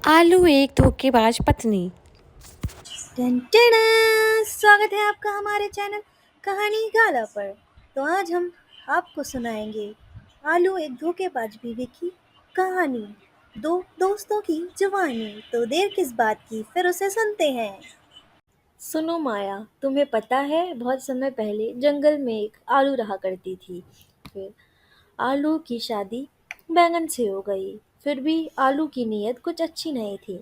आलू एक धोखेबाज पत्नी। स्वागत है आपका हमारे चैनल कहानी गाला पर। तो आज हम आपको सुनाएंगे आलू एक धोखेबाज बीवी की कहानी, दो दोस्तों की जवानी। तो देर किस बात की, फिर उसे सुनते हैं। सुनो माया, तुम्हें पता है बहुत समय पहले जंगल में एक आलू रहा करती थी। फिर आलू की शादी बैंगन से हो गई। फिर भी आलू की नीयत कुछ अच्छी नहीं थी।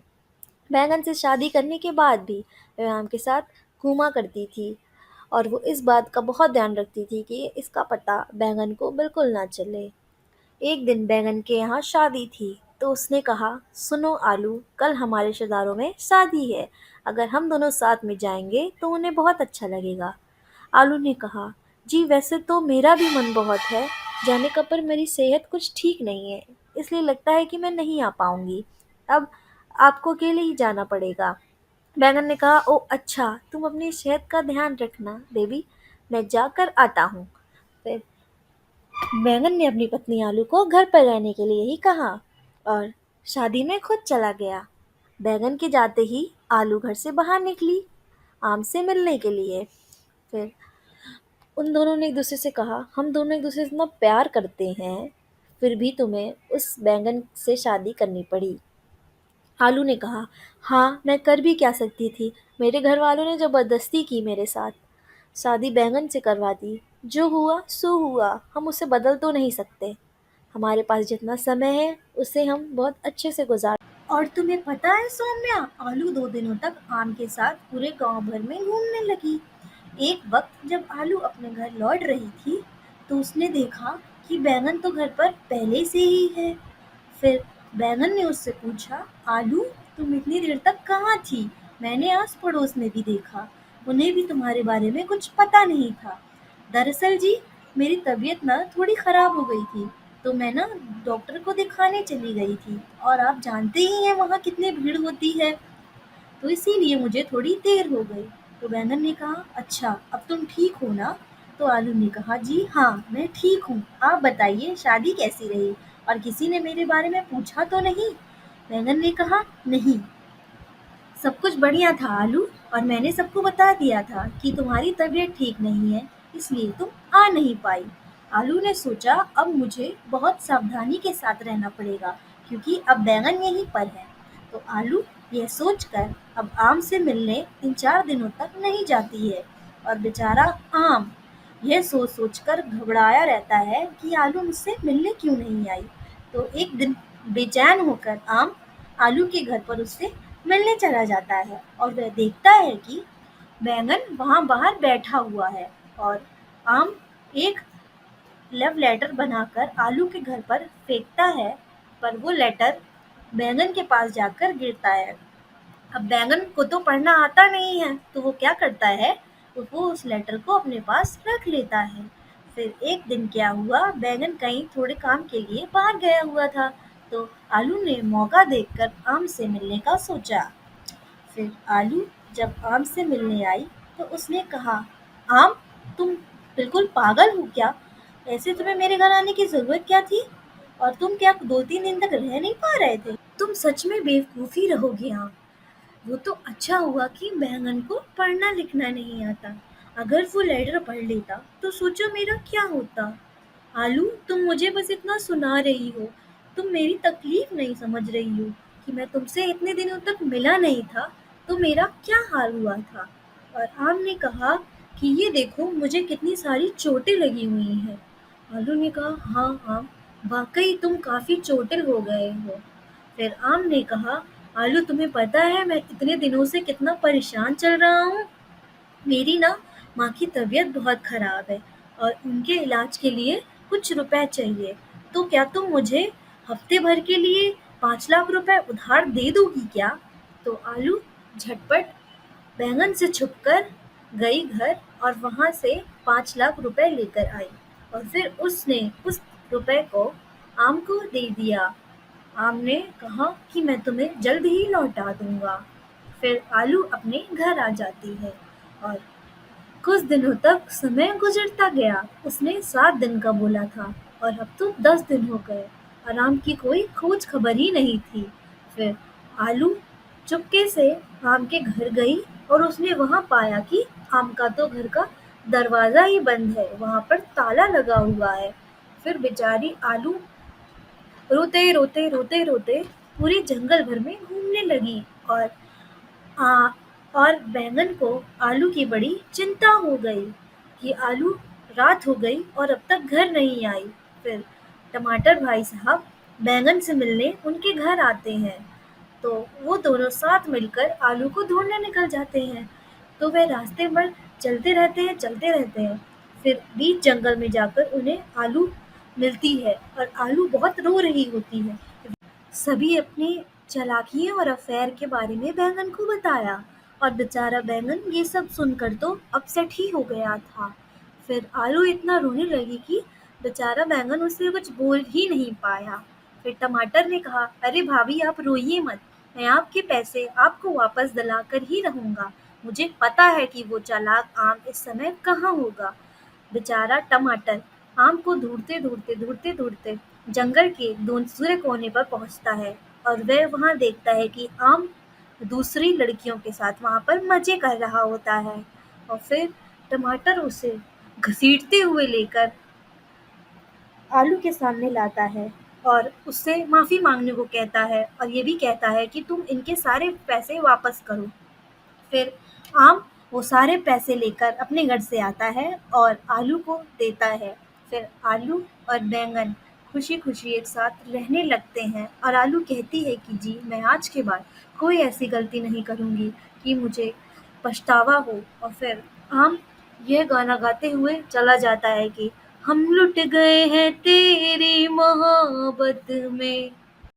बैंगन से शादी करने के बाद भी वह आम के साथ घूमा करती थी और वो इस बात का बहुत ध्यान रखती थी कि इसका पता बैंगन को बिल्कुल ना चले। एक दिन बैंगन के यहाँ शादी थी तो उसने कहा, सुनो आलू, कल हमारे रिश्तेदारों में शादी है। अगर हम दोनों साथ में जाएंगे तो उन्हें बहुत अच्छा लगेगा। आलू ने कहा, जी वैसे तो मेरा भी मन बहुत है जाने का, पर मेरी सेहत कुछ ठीक नहीं है, इसलिए लगता है कि मैं नहीं आ पाऊंगी। अब आपको अकेले ही जाना पड़ेगा। बैंगन ने कहा, ओ अच्छा, तुम अपनी सेहत का ध्यान रखना बेबी, मैं जाकर आता हूँ। फिर बैंगन ने अपनी पत्नी आलू को घर पर रहने के लिए ही कहा और शादी में खुद चला गया। बैंगन के जाते ही आलू घर से बाहर निकली आम से मिलने के लिए। फिर उन दोनों ने एक दूसरे से कहा, हम दोनों एक दूसरे से इतना प्यार करते हैं, फिर भी तुम्हें उस बैंगन से शादी करनी पड़ी। आलू ने कहा, हाँ मैं कर भी क्या सकती थी, मेरे घर वालों ने ज़बरदस्ती की मेरे साथ। शादी बैंगन से करवा दी, जो हुआ सो हुआ, हम उसे बदल तो नहीं सकते। हमारे पास जितना समय है उसे हम बहुत अच्छे से गुजार। और तुम्हें पता है सौम्या, आलू 2 दिनों तक आम के साथ पूरे गांव भर में घूमने लगी। एक वक्त जब आलू अपने घर लौट रही थी तो उसने देखा कि बैंगन तो घर पर पहले से ही है। फिर बैंगन ने उससे पूछा, आलू तुम इतनी देर तक कहाँ थी? मैंने आस पड़ोस में भी देखा, उन्हें भी तुम्हारे बारे में कुछ पता नहीं था। दरअसल जी, मेरी तबीयत ना थोड़ी खराब हो गई थी तो मैं ना डॉक्टर को दिखाने चली गई थी, और आप जानते ही हैं वहाँ कितनी भीड़ होती है, तो इसीलिए मुझे थोड़ी देर हो गई। तो बैंगन ने कहा, अच्छा अब तुम ठीक हो ना? तो आलू ने कहा, जी हाँ मैं ठीक हूँ, आप बताइए शादी कैसी रही, और किसी ने मेरे बारे में पूछा तो नहीं? बैंगन ने कहा, नहीं, सब कुछ बढ़िया था आलू, और मैंने सबको बता दिया था कि तुम्हारी तबीयत ठीक नहीं है, इसलिए तुम आ नहीं पाई। आलू ने सोचा अब मुझे बहुत सावधानी के साथ रहना पड़ेगा क्योंकि अब बैंगन यहीं पर है। तो आलू यह सोचकर अब आम से मिलने 3-4 दिनों तक नहीं जाती है, और बेचारा आम यह सोच सोचकर घबराया रहता है कि आलू मुझसे मिलने क्यों नहीं आई। तो एक दिन बेचैन होकर आम आलू के घर पर उससे मिलने चला जाता है और वह देखता है कि बैंगन वहां बाहर बैठा हुआ है, और आम एक लव लेटर बनाकर आलू के घर पर फेंकता है, पर वो लेटर बैंगन के पास जाकर गिरता है। अब बैंगन को तो पढ़ना आता नहीं है तो वो क्या करता है, तो वो उस लेटर को अपने पास रख लेता है। फिर एक दिन क्या हुआ, बैंगन कहीं थोड़े काम के लिए बाहर गया हुआ था, तो आलू ने मौका देखकर आम से मिलने का सोचा। फिर आलू जब आम से मिलने आई तो उसने कहा, आम तुम बिल्कुल पागल हो क्या? ऐसे तुम्हें मेरे घर आने की जरूरत क्या थी? और तुम क्या 2-3 दिन तक रह नहीं पा रहे थे? तुम सच में बेवकूफी रहोगे आम। वो तो अच्छा हुआ कि बैंगन को पढ़ना लिखना नहीं आता। अगर वो लेटर पढ़ लेता तो सोचो मेरा क्या होता। आलू तुम मुझे बस इतना सुना रही हो, तुम मेरी तकलीफ नहीं समझ रही हो कि मैं तुमसे इतने दिनों तक मिला नहीं था तो मेरा क्या हाल हुआ था। और आम ने कहा कि ये देखो मुझे कितनी सारी चोटें लगी हुई हैं। आलू ने कहा, हाँ आम, वाकई तुम काफी चोटिल हो गए हो। फिर आम ने कहा, आलू तुम्हें पता है मैं इतने दिनों से कितना परेशान चल रहा हूँ। मेरी ना माँ की तबीयत बहुत खराब है और उनके इलाज के लिए कुछ रुपए चाहिए। तो क्या तुम मुझे हफ्ते भर के लिए 5 लाख रुपए उधार दे दोगी क्या? तो आलू झटपट बैंगन से छुपकर गई घर और वहां से 5 लाख रुपए लेकर आई, और फिर उसने उस रुपए को आम को दे दिया। आम ने कहा कि मैं तुम्हें जल्द ही लौटा दूंगा। फिर आलू अपने घर आ जाती है और कुछ दिनों तक समय गुजरता गया। उसने 7 दिन का बोला था और अब तो 10 दिन हो गए। आराम की कोई खोज खबर ही नहीं थी। फिर आलू चुपके से आम के घर गई और उसने वहां पाया कि आम का तो घर का दरवाजा ही बंद है, वहां पर ताला लगा हुआ है। फिर बेचारी आलू रोते रोते रोते रोते पूरे जंगल भर में घूमने लगी और आ, और बैंगन को आलू की बड़ी चिंता हो गई कि आलू रात हो गई और अब तक घर नहीं आई। फिर टमाटर भाई साहब बैंगन से मिलने उनके घर आते हैं, तो वो दोनों साथ मिलकर आलू को ढूंढने निकल जाते हैं। तो वे रास्ते भर चलते रहते हैं। फिर बीच जंगल में जाकर उन्हें आलू मिलती है और आलू बहुत रो रही होती है। सभी अपनी चालाकियों और अफेयर के बारे में बैंगन को बताया और बेचारा बैंगन ये सब सुनकर तो अपसेट ही हो गया था। फिर आलू इतना रोने लगी कि बेचारा बैंगन उससे कुछ बोल ही नहीं पाया। फिर टमाटर ने कहा, अरे भाभी आप रोइए मत, मैं आपके पैसे आपको वापस दिला कर ही रहूंगा। मुझे पता है कि वो चालाक आम इस समय कहाँ होगा। बेचारा टमाटर आम को ढूंढते जंगल के दूसरे कोने पर पहुंचता है और वह वहां देखता है कि आम दूसरी लड़कियों के साथ वहां पर मजे कर रहा होता है। और फिर टमाटर उसे घसीटते हुए लेकर आलू के सामने लाता है और उससे माफी मांगने को कहता है और ये भी कहता है कि तुम इनके सारे पैसे वापस करो। फिर आम वो सारे पैसे लेकर अपने घर से आता है और आलू को देता है। फिर आलू और बैंगन खुशी-खुशी एक साथ रहने लगते हैं और आलू कहती है कि जी मैं आज के बाद कोई ऐसी गलती नहीं करूँगी कि मुझे पछतावा हो। और फिर आम यह गाना गाते हुए चला जाता है कि हम लुट गए हैं तेरी मोहब्बत में।